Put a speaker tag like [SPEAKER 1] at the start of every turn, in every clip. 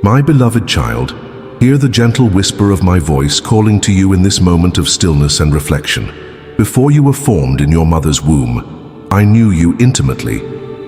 [SPEAKER 1] My beloved child, hear the gentle whisper of my voice calling to you in this moment of stillness and reflection. Before you were formed in your mother's womb, I knew you intimately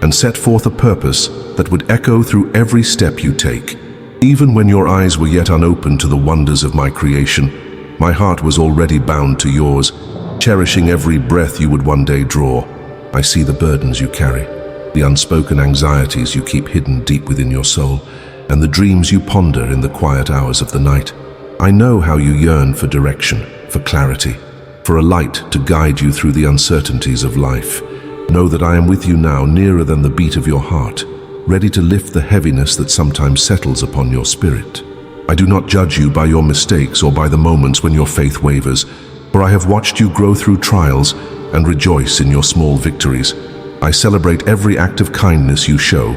[SPEAKER 1] and set forth a purpose that would echo through every step you take. Even when your eyes were yet unopened to the wonders of my creation, my heart was already bound to yours, cherishing every breath you would one day draw. I see the burdens you carry, the unspoken anxieties you keep hidden deep within your soul, and the dreams you ponder in the quiet hours of the night. I know how you yearn for direction, for clarity, for a light to guide you through the uncertainties of life. Know that I am with you now, nearer than the beat of your heart, ready to lift the heaviness that sometimes settles upon your spirit. I do not judge you by your mistakes or by the moments when your faith wavers, for I have watched you grow through trials and rejoice in your small victories. I celebrate every act of kindness you show,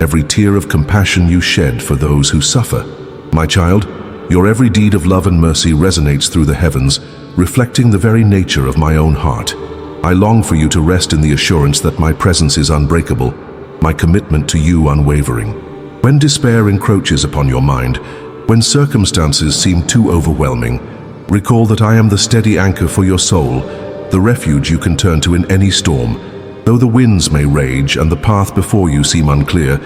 [SPEAKER 1] every tear of compassion you shed for those who suffer. My child, your every deed of love and mercy resonates through the heavens, reflecting the very nature of my own heart. I long for you to rest in the assurance that my presence is unbreakable, my commitment to you unwavering. When despair encroaches upon your mind, when circumstances seem too overwhelming, recall that I am the steady anchor for your soul, the refuge you can turn to in any storm. Though the winds may rage and the path before you seem unclear,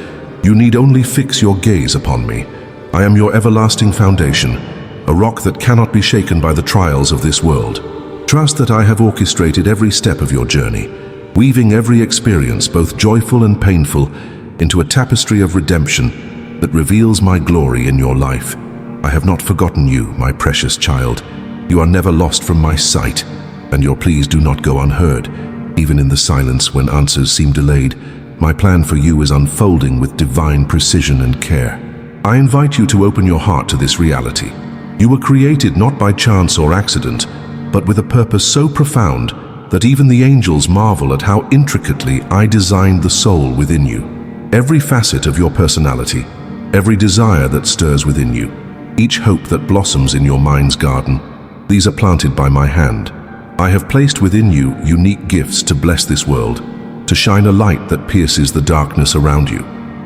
[SPEAKER 1] you need only fix your gaze upon me. I am your everlasting foundation, a rock that cannot be shaken by the trials of this world. Trust that I have orchestrated every step of your journey, weaving every experience, both joyful and painful, into a tapestry of redemption that reveals my glory in your life. I have not forgotten you, my precious child. You are never lost from my sight, and your pleas do not go unheard. Even in the silence when answers seem delayed, my plan for you is unfolding with divine precision and care. I invite you to open your heart to this reality. You were created not by chance or accident, but with a purpose so profound that even the angels marvel at how intricately I designed the soul within you. Every facet of your personality, every desire that stirs within you, each hope that blossoms in your mind's garden, these are planted by my hand. I have placed within you unique gifts to bless this world, to shine a light that pierces the darkness around you.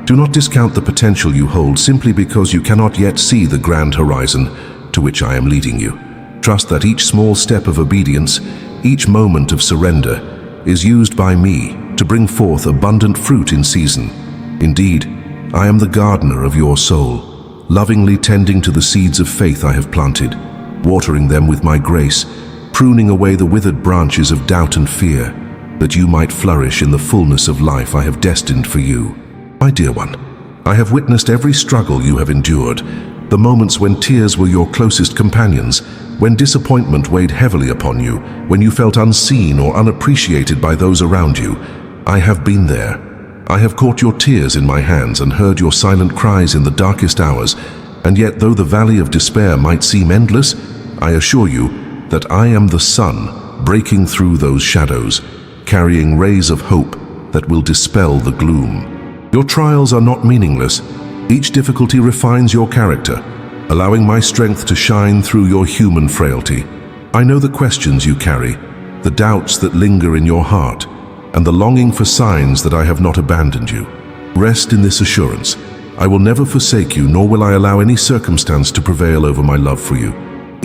[SPEAKER 1] Do not discount the potential you hold simply because you cannot yet see the grand horizon to which I am leading you. Trust that each small step of obedience, each moment of surrender, is used by me to bring forth abundant fruit in season. Indeed, I am the gardener of your soul, lovingly tending to the seeds of faith I have planted, watering them with my grace, pruning away the withered branches of doubt and fear, that you might flourish in the fullness of life I have destined for you. My dear one, I have witnessed every struggle you have endured, the moments when tears were your closest companions, when disappointment weighed heavily upon you, when you felt unseen or unappreciated by those around you. I have been there. I have caught your tears in my hands and heard your silent cries in the darkest hours, and yet though the valley of despair might seem endless, I assure you that I am the sun breaking through those shadows, carrying rays of hope that will dispel the gloom. Your trials are not meaningless. Each difficulty refines your character, allowing my strength to shine through your human frailty. I know the questions you carry, the doubts that linger in your heart, and the longing for signs that I have not abandoned you. Rest in this assurance. I will never forsake you, nor will I allow any circumstance to prevail over my love for you.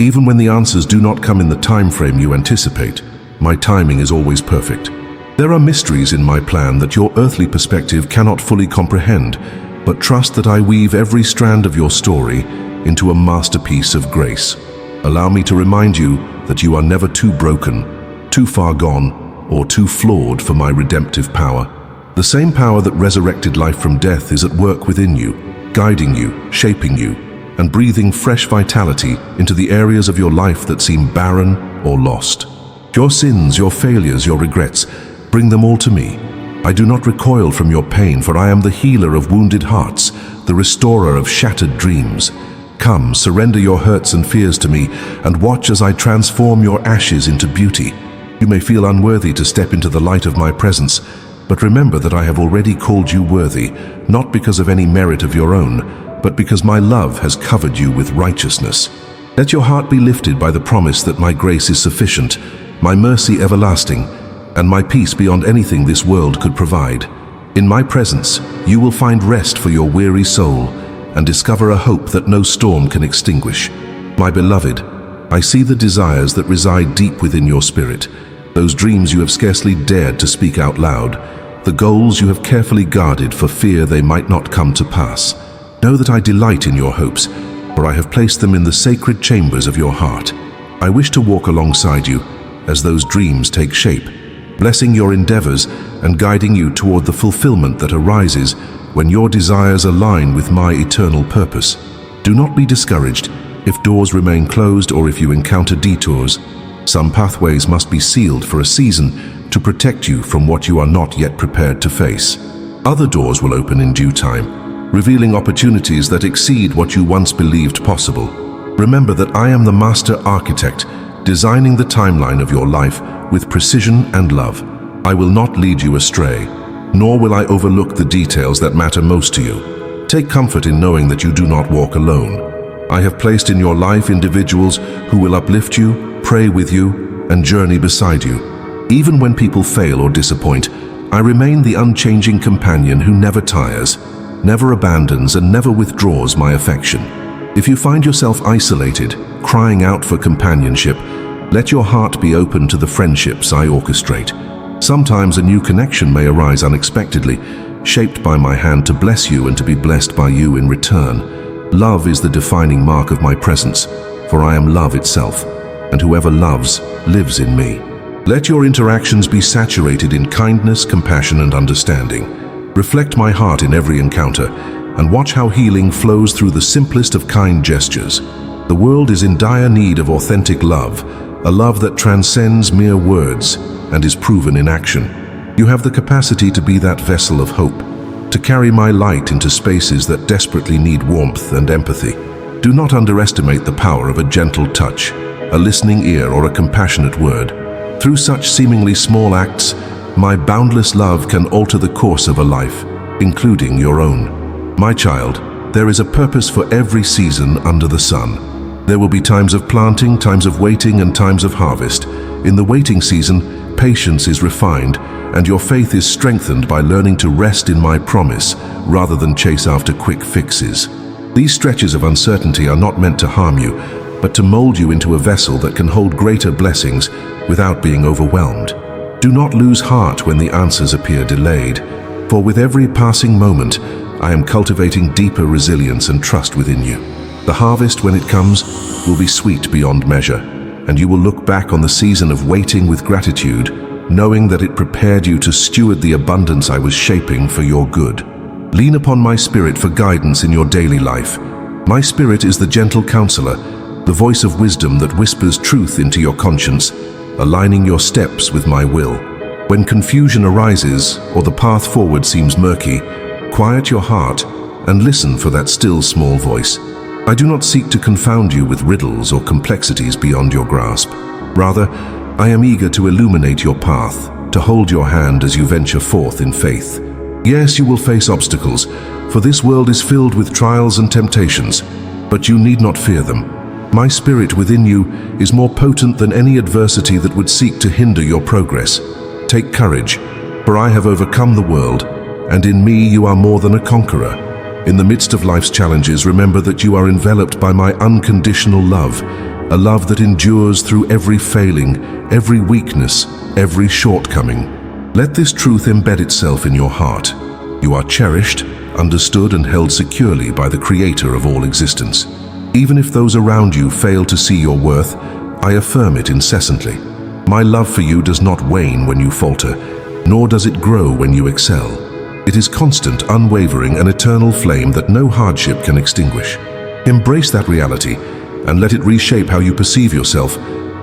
[SPEAKER 1] Even when the answers do not come in the time frame you anticipate, my timing is always perfect. There are mysteries in my plan that your earthly perspective cannot fully comprehend, but trust that I weave every strand of your story into a masterpiece of grace. Allow me to remind you that you are never too broken, too far gone, or too flawed for my redemptive power. The same power that resurrected life from death is at work within you, guiding you, shaping you, and breathing fresh vitality into the areas of your life that seem barren or lost. Your sins, your failures, your regrets, bring them all to me. I do not recoil from your pain, for I am the healer of wounded hearts, the restorer of shattered dreams. Come, surrender your hurts and fears to me, and watch as I transform your ashes into beauty. You may feel unworthy to step into the light of my presence, but remember that I have already called you worthy, not because of any merit of your own, but because my love has covered you with righteousness. Let your heart be lifted by the promise that my grace is sufficient, my mercy everlasting, and my peace beyond anything this world could provide. In my presence, you will find rest for your weary soul, and discover a hope that no storm can extinguish. My beloved, I see the desires that reside deep within your spirit, those dreams you have scarcely dared to speak out loud, the goals you have carefully guarded for fear they might not come to pass. Know that I delight in your hopes, for I have placed them in the sacred chambers of your heart. I wish to walk alongside you as those dreams take shape, blessing your endeavors and guiding you toward the fulfillment that arises when your desires align with my eternal purpose. Do not be discouraged if doors remain closed or if you encounter detours. Some pathways must be sealed for a season to protect you from what you are not yet prepared to face. Other doors will open in due time, revealing opportunities that exceed what you once believed possible. Remember that I am the master architect, designing the timeline of your life with precision and love. I will not lead you astray, nor will I overlook the details that matter most to you. Take comfort in knowing that you do not walk alone. I have placed in your life individuals who will uplift you, pray with you, and journey beside you. Even when people fail or disappoint, I remain the unchanging companion who never tires, never abandons, and never withdraws my affection. If you find yourself isolated, crying out for companionship, let your heart be open to the friendships I orchestrate. Sometimes a new connection may arise unexpectedly, shaped by my hand to bless you and to be blessed by you in return. Love is the defining mark of my presence, for I am love itself, and whoever loves lives in me. Let your interactions be saturated in kindness, compassion, and understanding. Reflect my heart in every encounter, and watch how healing flows through the simplest of kind gestures. The world is in dire need of authentic love, a love that transcends mere words and is proven in action. You have the capacity to be that vessel of hope, to carry my light into spaces that desperately need warmth and empathy. Do not underestimate the power of a gentle touch, a listening ear, or a compassionate word. Through such seemingly small acts, my boundless love can alter the course of a life, including your own. My child, there is a purpose for every season under the sun. There will be times of planting, times of waiting, and times of harvest. In the waiting season, patience is refined, and your faith is strengthened by learning to rest in my promise rather than chase after quick fixes. These stretches of uncertainty are not meant to harm you, but to mold you into a vessel that can hold greater blessings without being overwhelmed. Do not lose heart when the answers appear delayed, for with every passing moment, I am cultivating deeper resilience and trust within you. The harvest, when it comes, will be sweet beyond measure, and you will look back on the season of waiting with gratitude, knowing that it prepared you to steward the abundance I was shaping for your good. Lean upon my spirit for guidance in your daily life. My spirit is the gentle counselor, the voice of wisdom that whispers truth into your conscience, aligning your steps with my will. When confusion arises or the path forward seems murky, quiet your heart and listen for that still small voice. I do not seek to confound you with riddles or complexities beyond your grasp. Rather, I am eager to illuminate your path, to hold your hand as you venture forth in faith. Yes, you will face obstacles, for this world is filled with trials and temptations, but you need not fear them. My spirit within you is more potent than any adversity that would seek to hinder your progress. Take courage, for I have overcome the world, and in me you are more than a conqueror. In the midst of life's challenges, remember that you are enveloped by my unconditional love, a love that endures through every failing, every weakness, every shortcoming. Let this truth embed itself in your heart. You are cherished, understood, and held securely by the Creator of all existence. Even if those around you fail to see your worth, I affirm it incessantly. My love for you does not wane when you falter, nor does it grow when you excel. It is constant, unwavering, an eternal flame that no hardship can extinguish. Embrace that reality and let it reshape how you perceive yourself,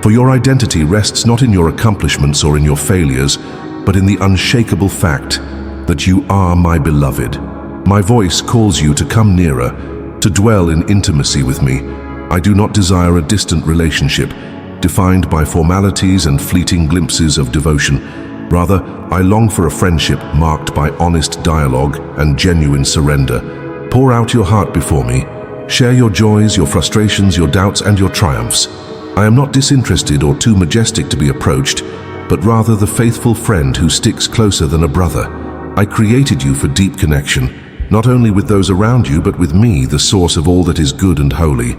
[SPEAKER 1] for your identity rests not in your accomplishments or in your failures, but in the unshakable fact that you are my beloved. My voice calls you to come nearer, to dwell in intimacy with me. I do not desire a distant relationship, defined by formalities and fleeting glimpses of devotion. Rather, I long for a friendship marked by honest dialogue and genuine surrender. Pour out your heart before me. Share your joys, your frustrations, your doubts, and your triumphs. I am not disinterested or too majestic to be approached, but rather the faithful friend who sticks closer than a brother. I created you for deep connection, not only with those around you, but with me, the source of all that is good and holy.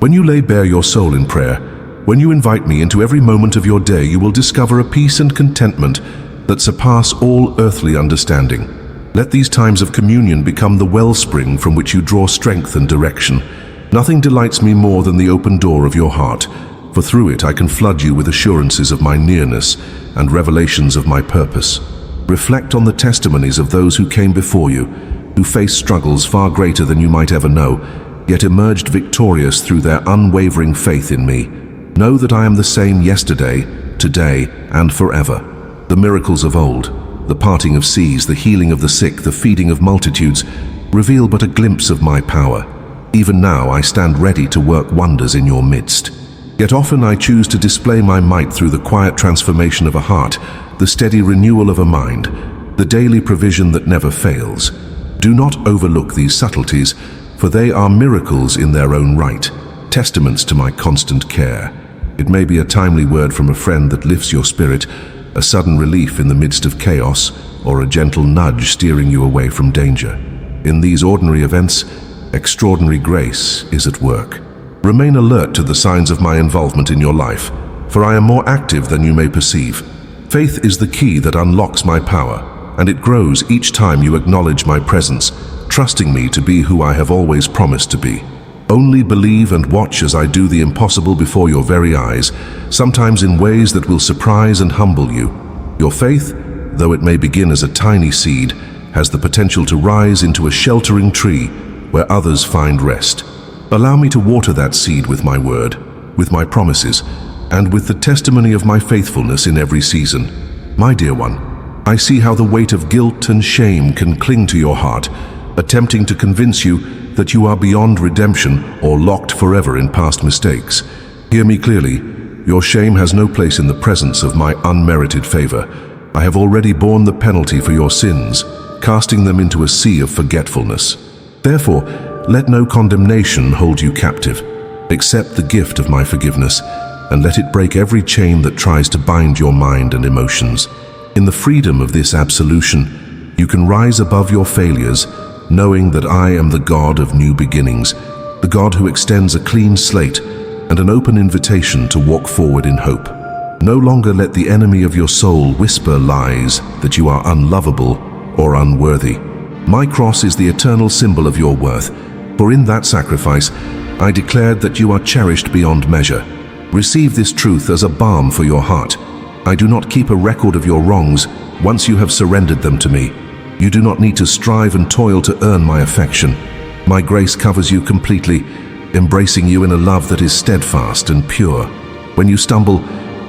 [SPEAKER 1] When you lay bare your soul in prayer, when you invite me into every moment of your day, you will discover a peace and contentment that surpass all earthly understanding. Let these times of communion become the wellspring from which you draw strength and direction. Nothing delights me more than the open door of your heart, for through it I can flood you with assurances of my nearness and revelations of my purpose. Reflect on the testimonies of those who came before you, who faced struggles far greater than you might ever know, yet emerged victorious through their unwavering faith in me. Know that I am the same yesterday, today, and forever. The miracles of old, the parting of seas, the healing of the sick, the feeding of multitudes, reveal but a glimpse of my power. Even now I stand ready to work wonders in your midst. Yet often I choose to display my might through the quiet transformation of a heart, the steady renewal of a mind, the daily provision that never fails. Do not overlook these subtleties, for they are miracles in their own right, testaments to my constant care. It may be a timely word from a friend that lifts your spirit, a sudden relief in the midst of chaos, or a gentle nudge steering you away from danger. In these ordinary events, extraordinary grace is at work. Remain alert to the signs of my involvement in your life, for I am more active than you may perceive. Faith is the key that unlocks my power, and it grows each time you acknowledge my presence, trusting me to be who I have always promised to be. Only believe and watch as I do the impossible before your very eyes, sometimes in ways that will surprise and humble you. Your faith, though it may begin as a tiny seed, has the potential to rise into a sheltering tree where others find rest. Allow me to water that seed with my word, with my promises, and with the testimony of my faithfulness in every season. My dear one, I see how the weight of guilt and shame can cling to your heart, attempting to convince you that you are beyond redemption or locked forever in past mistakes. Hear me clearly. Your shame has no place in the presence of my unmerited favor. I have already borne the penalty for your sins, casting them into a sea of forgetfulness. Therefore, let no condemnation hold you captive. Accept the gift of my forgiveness, and let it break every chain that tries to bind your mind and emotions. In the freedom of this absolution, you can rise above your failures, knowing that I am the God of new beginnings, the God who extends a clean slate and an open invitation to walk forward in hope. No longer let the enemy of your soul whisper lies that you are unlovable or unworthy. My cross is the eternal symbol of your worth, for in that sacrifice I declared that you are cherished beyond measure. Receive this truth as a balm for your heart. I do not keep a record of your wrongs once you have surrendered them to me. You do not need to strive and toil to earn my affection. My grace covers you completely, embracing you in a love that is steadfast and pure. When you stumble,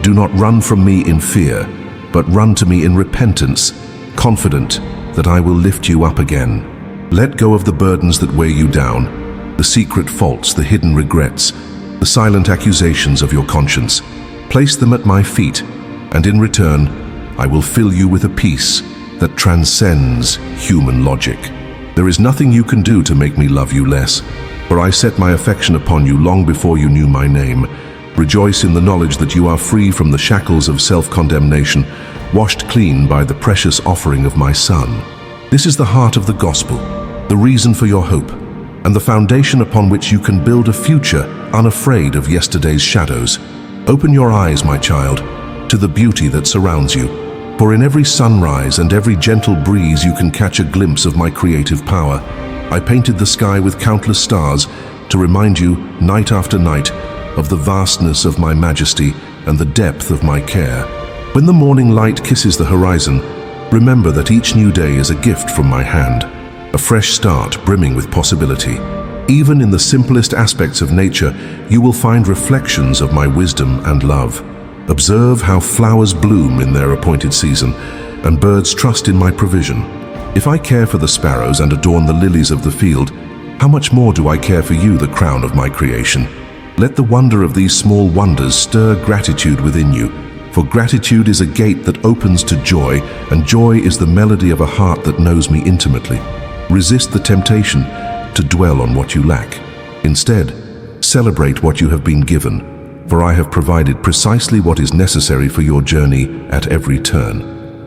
[SPEAKER 1] do not run from me in fear, but run to me in repentance, confident that I will lift you up again. Let go of the burdens that weigh you down, the secret faults, the hidden regrets, the silent accusations of your conscience. Place them at my feet, and in return, I will fill you with a peace that transcends human logic. There is nothing you can do to make me love you less, for I set my affection upon you long before you knew my name. Rejoice in the knowledge that you are free from the shackles of self-condemnation, washed clean by the precious offering of my Son. This is the heart of the gospel, the reason for your hope, and the foundation upon which you can build a future unafraid of yesterday's shadows. Open your eyes, my child, to the beauty that surrounds you. For in every sunrise and every gentle breeze you can catch a glimpse of my creative power. I painted the sky with countless stars to remind you, night after night, of the vastness of my majesty and the depth of my care. When the morning light kisses the horizon, remember that each new day is a gift from my hand, a fresh start brimming with possibility. Even in the simplest aspects of nature, you will find reflections of my wisdom and love. Observe how flowers bloom in their appointed season, and birds trust in my provision. If I care for the sparrows and adorn the lilies of the field, how much more do I care for you, the crown of my creation? Let the wonder of these small wonders stir gratitude within you, for gratitude is a gate that opens to joy, and joy is the melody of a heart that knows me intimately. Resist the temptation to dwell on what you lack. Instead, celebrate what you have been given, for I have provided precisely what is necessary for your journey at every turn.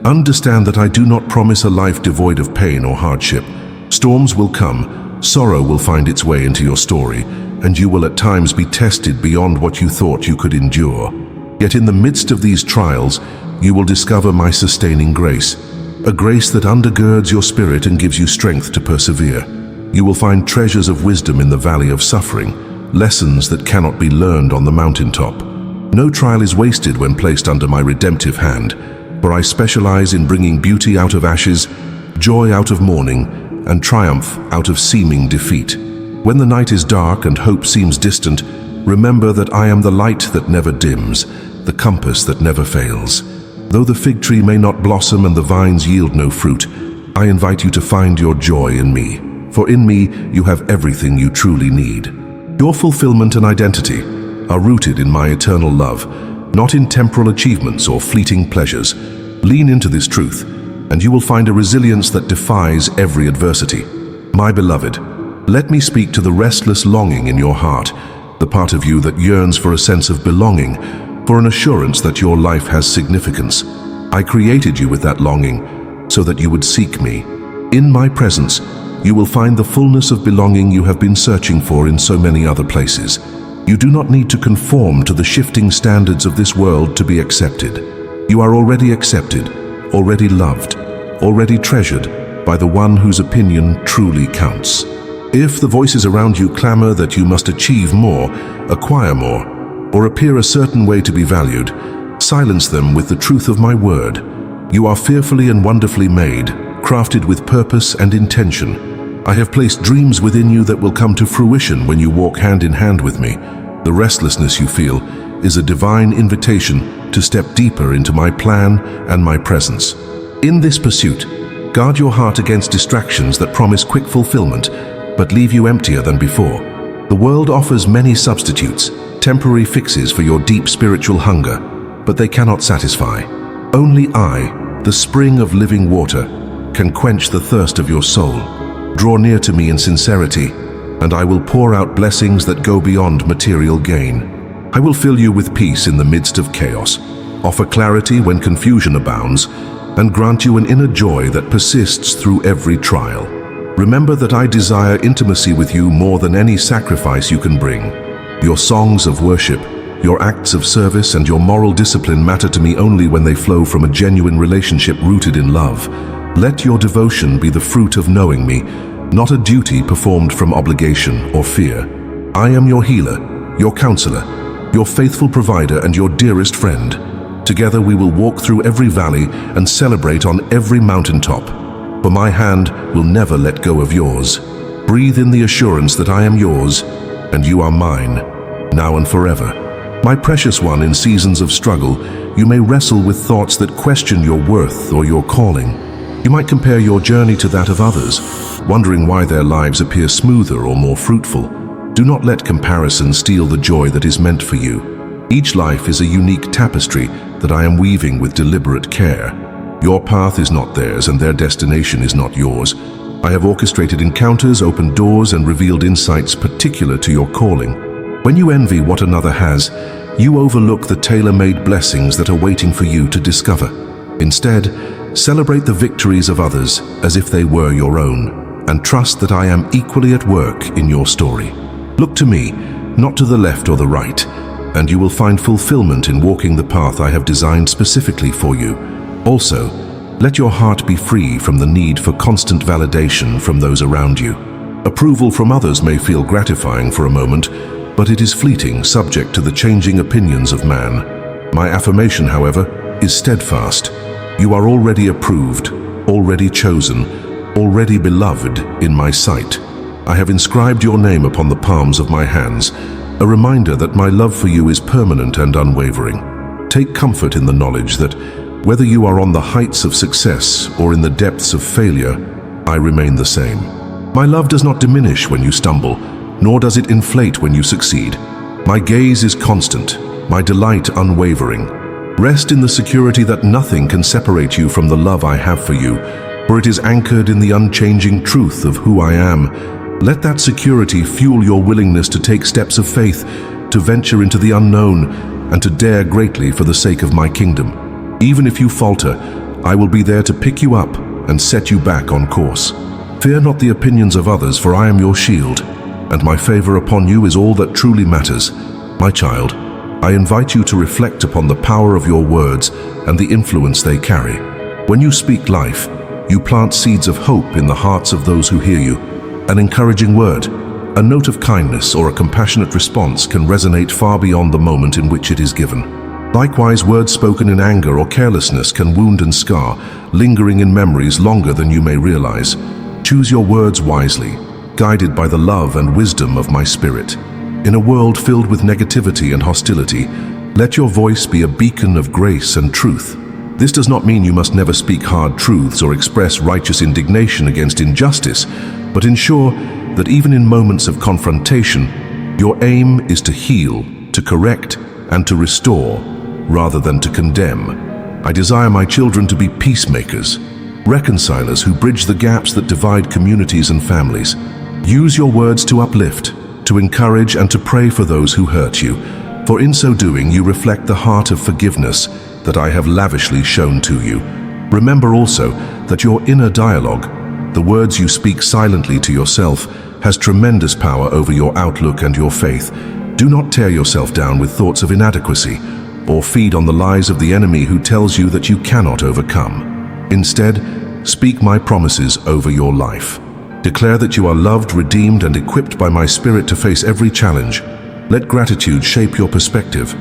[SPEAKER 1] Understand that I do not promise a life devoid of pain or hardship, Storms will come, sorrow will find its way into your story, and you will at times be tested beyond what you thought you could endure. Yet in the midst of these trials, you will discover my sustaining grace, a grace that undergirds your spirit and gives you strength to persevere. You will find treasures of wisdom in the valley of suffering, lessons that cannot be learned on the mountaintop. No trial is wasted when placed under my redemptive hand, for I specialize in bringing beauty out of ashes, joy out of mourning, and triumph out of seeming defeat. When the night is dark and hope seems distant, remember that I am the light that never dims, the compass that never fails. Though the fig tree may not blossom and the vines yield no fruit, I invite you to find your joy in me, for in me you have everything you truly need. Your fulfillment and identity are rooted in my eternal love, not in temporal achievements or fleeting pleasures. Lean into this truth, and you will find a resilience that defies every adversity. My beloved, let me speak to the restless longing in your heart, the part of you that yearns for a sense of belonging, for an assurance that your life has significance. I created you with that longing so that you would seek me. In my presence, you will find the fullness of belonging you have been searching for in so many other places. You do not need to conform to the shifting standards of this world to be accepted. You are already accepted, already loved, already treasured by the one whose opinion truly counts. If the voices around you clamor that you must achieve more, acquire more, or appear a certain way to be valued, silence them with the truth of my word. You are fearfully and wonderfully made, crafted with purpose and intention. I have placed dreams within you that will come to fruition when you walk hand in hand with me. The restlessness you feel is a divine invitation to step deeper into my plan and my presence. In this pursuit, guard your heart against distractions that promise quick fulfillment, but leave you emptier than before. The world offers many substitutes, temporary fixes for your deep spiritual hunger, but they cannot satisfy. Only I, the spring of living water, can quench the thirst of your soul. Draw near to me in sincerity, and I will pour out blessings that go beyond material gain. I will fill you with peace in the midst of chaos, offer clarity when confusion abounds, and grant you an inner joy that persists through every trial. Remember that I desire intimacy with you more than any sacrifice you can bring. Your songs of worship, your acts of service, and your moral discipline matter to me only when they flow from a genuine relationship rooted in love. Let your devotion be the fruit of knowing me, not a duty performed from obligation or fear. I am your healer, your counselor, your faithful provider, and your dearest friend. Together we will walk through every valley and celebrate on every mountaintop. For my hand will never let go of yours. Breathe in the assurance that I am yours, and you are mine, now and forever. My precious one, in seasons of struggle, you may wrestle with thoughts that question your worth or your calling. You might compare your journey to that of others, wondering why their lives appear smoother or more fruitful. Do not let comparison steal the joy that is meant for you. Each life is a unique tapestry that I am weaving with deliberate care. Your path is not theirs, and their destination is not yours. I have orchestrated encounters, opened doors, and revealed insights particular to your calling. When you envy what another has, you overlook the tailor-made blessings that are waiting for you to discover. Instead, celebrate the victories of others as if they were your own, and trust that I am equally at work in your story. Look to me, not to the left or the right, and you will find fulfillment in walking the path I have designed specifically for you. Also, let your heart be free from the need for constant validation from those around you. Approval from others may feel gratifying for a moment, but it is fleeting, subject to the changing opinions of man. My affirmation, however, is steadfast. You are already approved, already chosen, already beloved in my sight. I have inscribed your name upon the palms of my hands, a reminder that my love for you is permanent and unwavering. Take comfort in the knowledge that whether you are on the heights of success or in the depths of failure, I remain the same. My love does not diminish when you stumble, nor does it inflate when you succeed. My gaze is constant, my delight unwavering. Rest in the security that nothing can separate you from the love I have for you, for it is anchored in the unchanging truth of who I am. Let that security fuel your willingness to take steps of faith, to venture into the unknown, and to dare greatly for the sake of my kingdom. Even if you falter, I will be there to pick you up and set you back on course. Fear not the opinions of others, for I am your shield, and my favor upon you is all that truly matters. My child, I invite you to reflect upon the power of your words and the influence they carry. When you speak life, you plant seeds of hope in the hearts of those who hear you. An encouraging word, a note of kindness, or a compassionate response can resonate far beyond the moment in which it is given. Likewise, words spoken in anger or carelessness can wound and scar, lingering in memories longer than you may realize. Choose your words wisely, guided by the love and wisdom of my Spirit. In a world filled with negativity and hostility, let your voice be a beacon of grace and truth. This does not mean you must never speak hard truths or express righteous indignation against injustice, but ensure that even in moments of confrontation, your aim is to heal, to correct, and to restore, rather than to condemn. I desire my children to be peacemakers, reconcilers who bridge the gaps that divide communities and families. Use your words to uplift, to encourage, and to pray for those who hurt you, for in so doing you reflect the heart of forgiveness that I have lavishly shown to you. Remember also that your inner dialogue, the words you speak silently to yourself, has tremendous power over your outlook and your faith. Do not tear yourself down with thoughts of inadequacy or feed on the lies of the enemy who tells you that you cannot overcome. Instead, speak my promises over your life. Declare that you are loved, redeemed, and equipped by my Spirit to face every challenge. Let gratitude shape your perspective.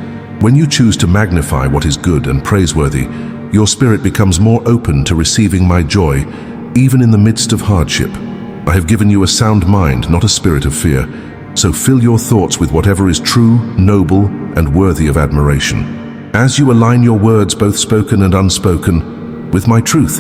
[SPEAKER 1] When you choose to magnify what is good and praiseworthy, your spirit becomes more open to receiving my joy, even in the midst of hardship. I have given you a sound mind, not a spirit of fear, so fill your thoughts with whatever is true, noble, and worthy of admiration. As you align your words, both spoken and unspoken, with my truth,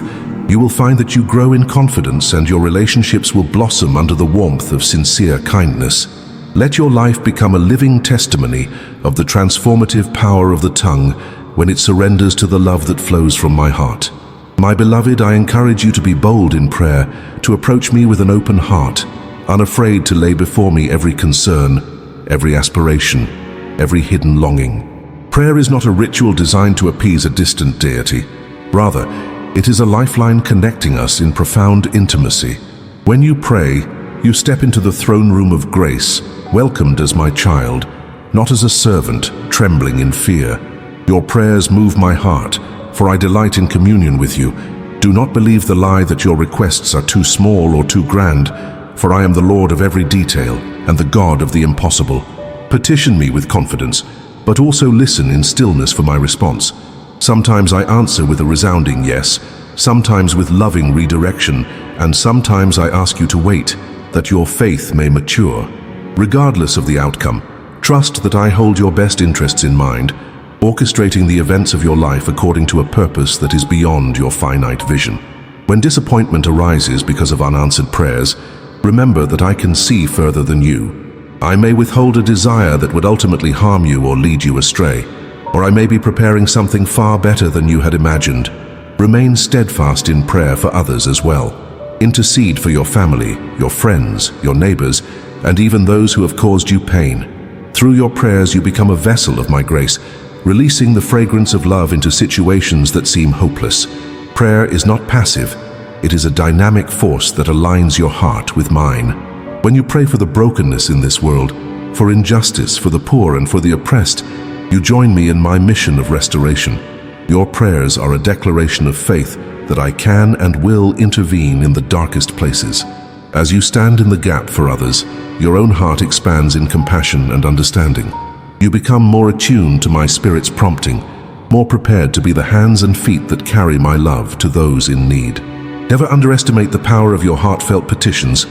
[SPEAKER 1] you will find that you grow in confidence and your relationships will blossom under the warmth of sincere kindness. Let your life become a living testimony of the transformative power of the tongue when it surrenders to the love that flows from my heart. My beloved, I encourage you to be bold in prayer, to approach me with an open heart, unafraid to lay before me every concern, every aspiration, every hidden longing. Prayer is not a ritual designed to appease a distant deity. Rather, it is a lifeline connecting us in profound intimacy. When you pray, you step into the throne room of grace, welcomed as my child, not as a servant, trembling in fear. Your prayers move my heart, for I delight in communion with you. Do not believe the lie that your requests are too small or too grand, for I am the Lord of every detail and the God of the impossible. Petition me with confidence, but also listen in stillness for my response. Sometimes I answer with a resounding yes, sometimes with loving redirection, and sometimes I ask you to wait, that your faith may mature. Regardless of the outcome, trust that I hold your best interests in mind, orchestrating the events of your life according to a purpose that is beyond your finite vision. When disappointment arises because of unanswered prayers, remember that I can see further than you. I may withhold a desire that would ultimately harm you or lead you astray, or I may be preparing something far better than you had imagined. Remain steadfast in prayer for others as well. Intercede for your family, your friends, your neighbors, and even those who have caused you pain. Through your prayers you become a vessel of my grace, releasing the fragrance of love into situations that seem hopeless. Prayer is not passive. It is a dynamic force that aligns your heart with mine. When you pray for the brokenness in this world, for injustice, for the poor, and for the oppressed, you join me in my mission of restoration. Your prayers are a declaration of faith that I can and will intervene in the darkest places. As you stand in the gap for others, your own heart expands in compassion and understanding. You become more attuned to my Spirit's prompting, more prepared to be the hands and feet that carry my love to those in need. Never underestimate the power of your heartfelt petitions,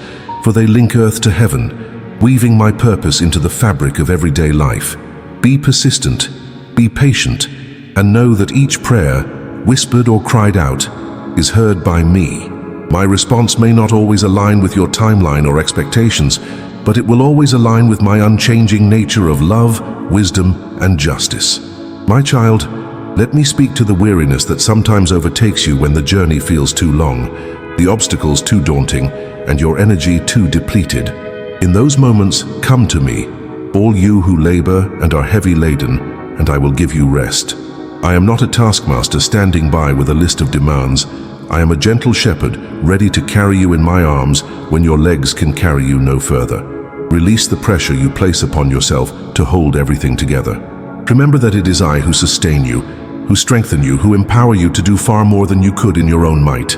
[SPEAKER 1] for they link earth to heaven, weaving my purpose into the fabric of everyday life. Be persistent, be patient, and know that each prayer, whispered or cried out, is heard by me. My response may not always align with your timeline or expectations, but it will always align with my unchanging nature of love, wisdom, and justice. My child, let me speak to the weariness that sometimes overtakes you when the journey feels too long, the obstacles too daunting, and your energy too depleted. In those moments, come to me, all you who labor and are heavy laden, and I will give you rest. I am not a taskmaster standing by with a list of demands. I am a gentle shepherd, ready to carry you in my arms when your legs can carry you no further. Release the pressure you place upon yourself to hold everything together. Remember that it is I who sustain you, who strengthen you, who empower you to do far more than you could in your own might.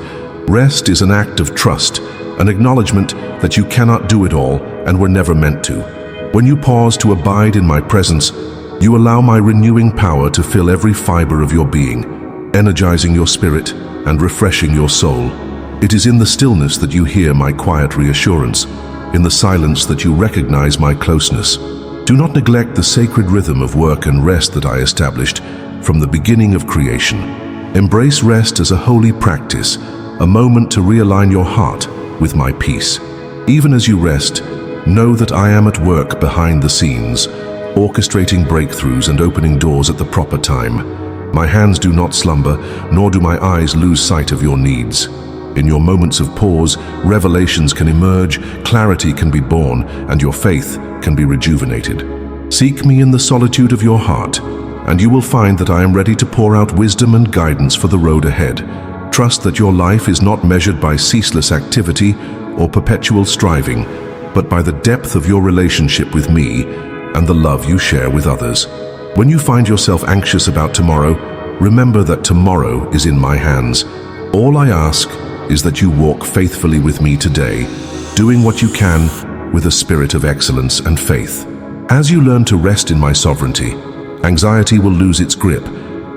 [SPEAKER 1] Rest is an act of trust, an acknowledgement that you cannot do it all and were never meant to. When you pause to abide in my presence, you allow my renewing power to fill every fiber of your being, energizing your spirit and refreshing your soul. It is in the stillness that you hear my quiet reassurance, in the silence that you recognize my closeness. Do not neglect the sacred rhythm of work and rest that I established from the beginning of creation. Embrace rest as a holy practice, a moment to realign your heart with my peace. Even as you rest, know that I am at work behind the scenes, orchestrating breakthroughs and opening doors at the proper time. My hands do not slumber, nor do my eyes lose sight of your needs. In your moments of pause, revelations can emerge, clarity can be born, and your faith can be rejuvenated. Seek me in the solitude of your heart, and you will find that I am ready to pour out wisdom and guidance for the road ahead. Trust that your life is not measured by ceaseless activity or perpetual striving, but by the depth of your relationship with me and the love you share with others. When you find yourself anxious about tomorrow, remember that tomorrow is in my hands. All I ask is that you walk faithfully with me today, doing what you can with a spirit of excellence and faith. As you learn to rest in my sovereignty, anxiety will lose its grip,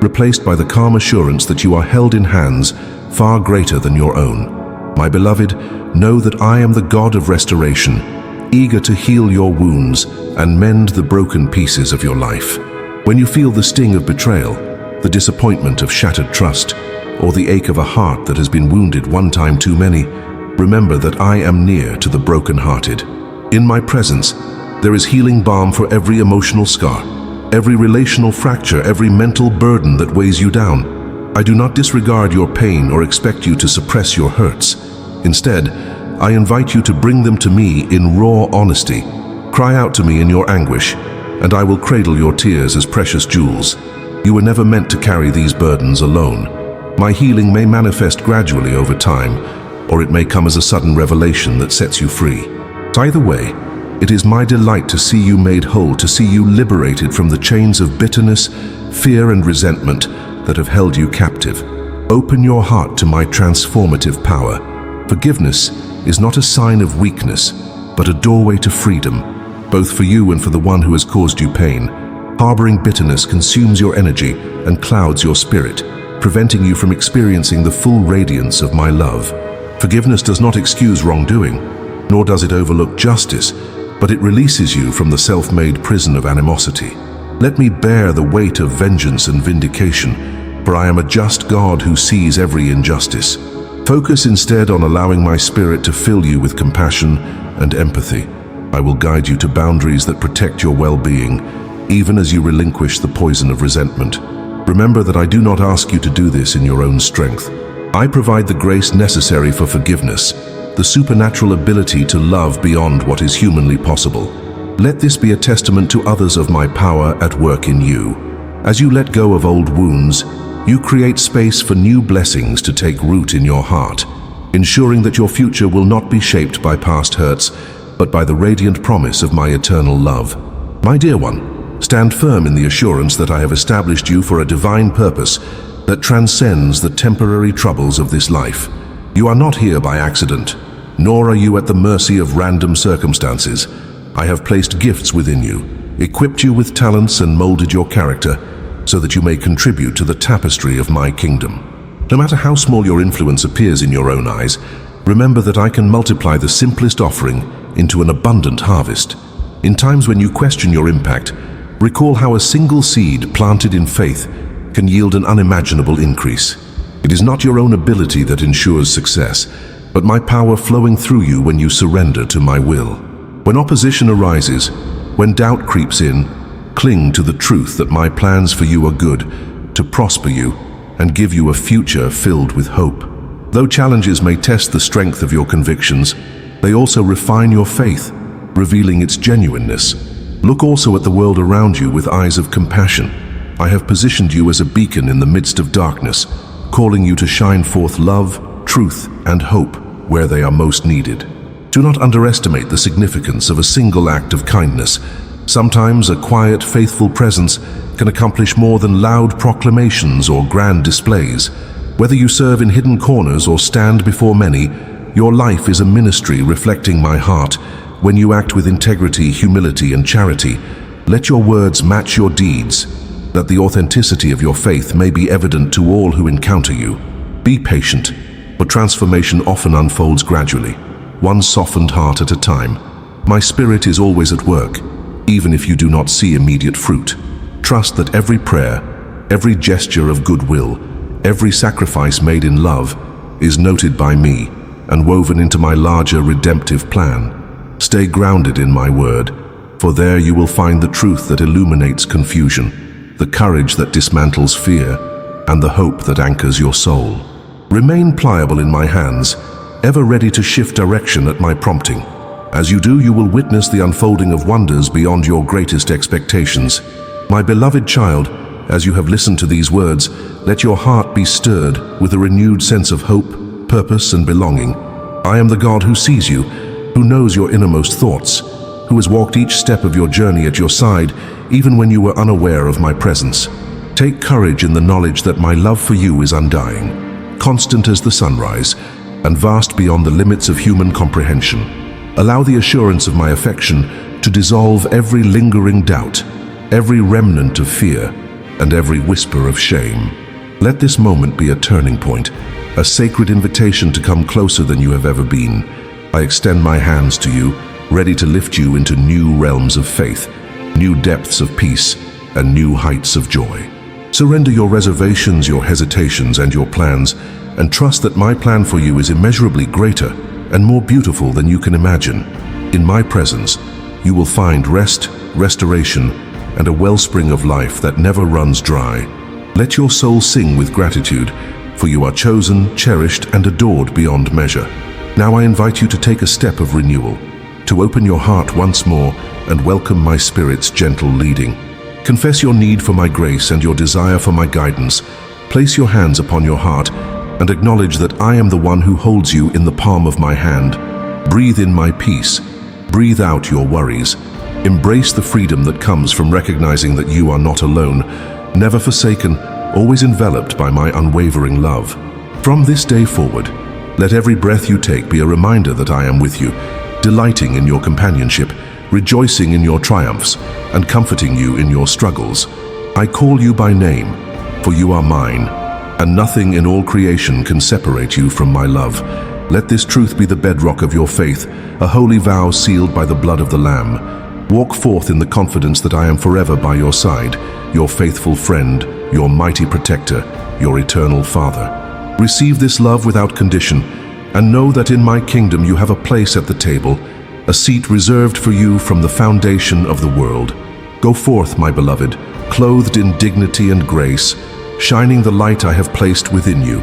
[SPEAKER 1] replaced by the calm assurance that you are held in hands far greater than your own. My beloved, know that I am the God of restoration, eager to heal your wounds and mend the broken pieces of your life. When you feel the sting of betrayal, the disappointment of shattered trust, or the ache of a heart that has been wounded one time too many, remember that I am near to the brokenhearted. In my presence, there is healing balm for every emotional scar, every relational fracture, every mental burden that weighs you down. I do not disregard your pain or expect you to suppress your hurts. Instead, I invite you to bring them to me in raw honesty. Cry out to me in your anguish, and I will cradle your tears as precious jewels. You were never meant to carry these burdens alone. My healing may manifest gradually over time, or it may come as a sudden revelation that sets you free. Either way, it is my delight to see you made whole, to see you liberated from the chains of bitterness, fear, and resentment that have held you captive. Open your heart to my transformative power. Forgiveness is not a sign of weakness, but a doorway to freedom, both for you and for the one who has caused you pain. Harboring bitterness consumes your energy and clouds your spirit, preventing you from experiencing the full radiance of my love. Forgiveness does not excuse wrongdoing, nor does it overlook justice, but it releases you from the self-made prison of animosity. Let me bear the weight of vengeance and vindication, for I am a just God who sees every injustice. Focus instead on allowing my spirit to fill you with compassion and empathy. I will guide you to boundaries that protect your well-being, even as you relinquish the poison of resentment. Remember that I do not ask you to do this in your own strength. I provide the grace necessary for forgiveness, the supernatural ability to love beyond what is humanly possible. Let this be a testament to others of my power at work in you. As you let go of old wounds, you create space for new blessings to take root in your heart, ensuring that your future will not be shaped by past hurts, but by the radiant promise of my eternal love. My dear one, stand firm in the assurance that I have established you for a divine purpose that transcends the temporary troubles of this life. You are not here by accident, nor are you at the mercy of random circumstances. I have placed gifts within you, equipped you with talents, and molded your character so that you may contribute to the tapestry of my kingdom. No matter how small your influence appears in your own eyes, remember that I can multiply the simplest offering into an abundant harvest. In times when you question your impact, recall how a single seed planted in faith can yield an unimaginable increase. It is not your own ability that ensures success, but my power flowing through you when you surrender to my will. When opposition arises, when doubt creeps in, cling to the truth that my plans for you are good, to prosper you and give you a future filled with hope. Though challenges may test the strength of your convictions, they also refine your faith, revealing its genuineness. Look also at the world around you with eyes of compassion. I have positioned you as a beacon in the midst of darkness, calling you to shine forth love, truth, and hope where they are most needed. Do not underestimate the significance of a single act of kindness. Sometimes a quiet, faithful presence can accomplish more than loud proclamations or grand displays. Whether you serve in hidden corners or stand before many, your life is a ministry reflecting my heart. When you act with integrity, humility, and charity, let your words match your deeds, that the authenticity of your faith may be evident to all who encounter you. Be patient, for transformation often unfolds gradually, one softened heart at a time. My spirit is always at work, even if you do not see immediate fruit. Trust that every prayer, every gesture of goodwill, every sacrifice made in love is noted by me and woven into my larger redemptive plan. Stay grounded in my word, for there you will find the truth that illuminates confusion, the courage that dismantles fear, and the hope that anchors your soul. Remain pliable in my hands, ever ready to shift direction at my prompting. As you do, you will witness the unfolding of wonders beyond your greatest expectations. My beloved child, as you have listened to these words, let your heart be stirred with a renewed sense of hope, purpose, and belonging. I am the God who sees you, who knows your innermost thoughts, who has walked each step of your journey at your side, even when you were unaware of my presence. Take courage in the knowledge that my love for you is undying, constant as the sunrise, and vast beyond the limits of human comprehension. Allow the assurance of my affection to dissolve every lingering doubt, every remnant of fear, and every whisper of shame. Let this moment be a turning point, a sacred invitation to come closer than you have ever been. I extend my hands to you, ready to lift you into new realms of faith, new depths of peace, and new heights of joy. Surrender your reservations, your hesitations, and your plans, and trust that my plan for you is immeasurably greater and more beautiful than you can imagine. In my presence, you will find rest, restoration, and a wellspring of life that never runs dry. Let your soul sing with gratitude, for you are chosen, cherished, and adored beyond measure. Now I invite you to take a step of renewal, to open your heart once more and welcome my Spirit's gentle leading. Confess your need for my grace and your desire for my guidance. Place your hands upon your heart and acknowledge that I am the one who holds you in the palm of my hand. Breathe in my peace. Breathe out your worries. Embrace the freedom that comes from recognizing that you are not alone, never forsaken, always enveloped by my unwavering love. From this day forward, let every breath you take be a reminder that I am with you, delighting in your companionship, rejoicing in your triumphs, and comforting you in your struggles. I call you by name, for you are mine, and nothing in all creation can separate you from my love. Let this truth be the bedrock of your faith, a holy vow sealed by the blood of the Lamb. Walk forth in the confidence that I am forever by your side, your faithful friend, your mighty protector, your eternal Father. Receive this love without condition, and know that in my kingdom you have a place at the table, a seat reserved for you from the foundation of the world. Go forth, my beloved, clothed in dignity and grace, shining the light I have placed within you.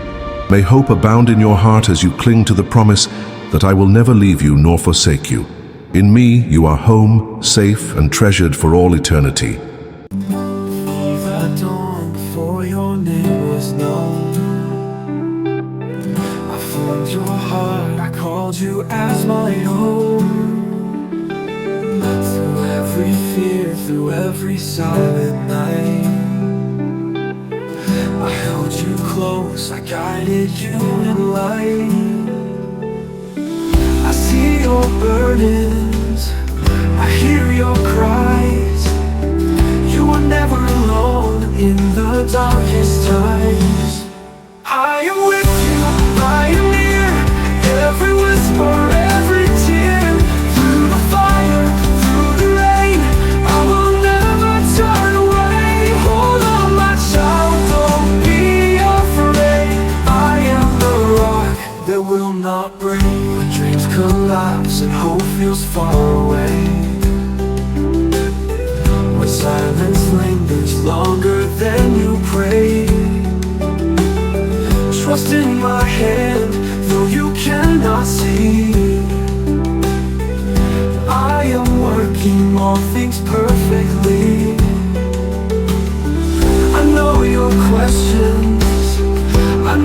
[SPEAKER 1] May hope abound in your heart as you cling to the promise that I will never leave you nor forsake you. In me you are home, safe, and treasured for all eternity.
[SPEAKER 2] The dawn before your name was known, I formed your heart, I called you as my own. Through every fear, through every silent night, I held you close, I guided you in light. I see your burdens, I hear your cries. You are never alone in the darkest times. I am with you, I am near, every whisper, every tear. Through the fire, through the rain, I will never turn away. Hold on, my child, don't be afraid. I am the rock that will not break. When dreams collapse and hope feels far away, when silence lingers longer than you pray, trust in my hand, though you cannot see. I am working all things perfectly. I know your questions, I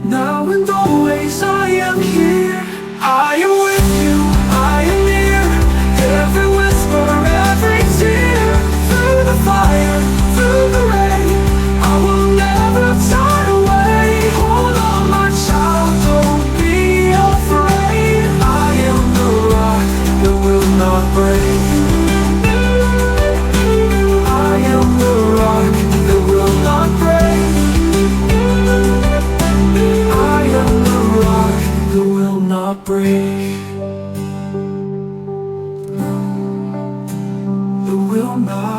[SPEAKER 2] Now and always I am here. I am with you, I am near. Every whisper, every tear. Through the fire, through the rain, I will never turn away. Hold on, my child, don't be afraid. I am the rock that will not break. I am the rock that will not break. I am the rock that will not break. That will not